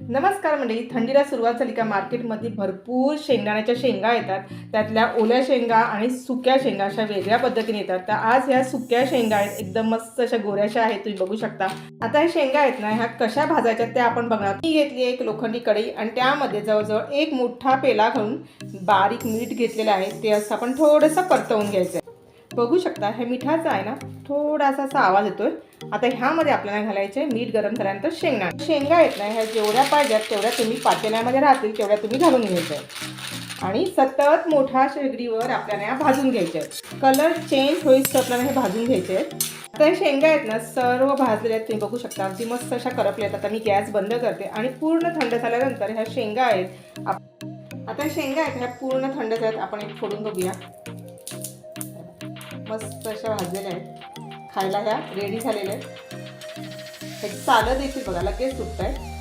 नमस्कार मंडळी. थंडीला सुरुवात झाली का मार्केटमध्ये भरपूर शेंगदाण्याच्या शेंगा येतात. त्यातल्या ओल्या शेंगा आणि सुक्या शेंगा अशा वेगळ्या पद्धतीने येतात. तर आज ह्या सुक्या शेंगा आहेत, एकदम मस्त अशा गोऱ्याशा आहेत, तुम्ही बघू शकता. आता ह्या शेंगा आहेत ना, ह्या कशा भाजायच्या त्या आपण बघणार. मी घेतली एक लोखंडी कढई आणि त्यामध्ये जवळजवळ एक मोठा पेला घालून बारीक मीठ घेतलेलं आहे. ते असं आपण थोडंसं परतवून घ्यायचं. बघू शकता हे मिठाचा आहे ना, थोडासा असा आवाज येतोय. आता ह्यामध्ये आपल्याला घालायचे मीठ गरम झाल्यानंतर शेंगा आहेत ना, ह्या जेवढ्या पाहिजेत तेवढ्या तुम्ही पातेल्यामध्ये राहतील तेवढ्या तुम्ही घालून घ्यायच्या आणि सतत मोठ्या शेगडीवर आपल्याला ह्या भाजून घ्यायच्या आहेत. कलर चेंज होईस आपल्याला हे भाजून घ्यायचे आहेत. आता हे शेंगा आहेत ना, सर्व भाजलेले आहेत, तुम्ही बघू शकता. अगदी मस्त अशा करपल्या आहेत. आता मी गॅस बंद करते आणि पूर्ण थंड झाल्यानंतर ह्या शेंगा आहेत, आता शेंगा आहेत ह्या पूर्ण थंड झाल्यात. आपण एक फोडून बघूया. मस्त अशा भाजलेल्या आहेत, खायला ह्या रेडी झालेल्या आहेत. एक सालं देखील बघा लगेच सुटत आहे.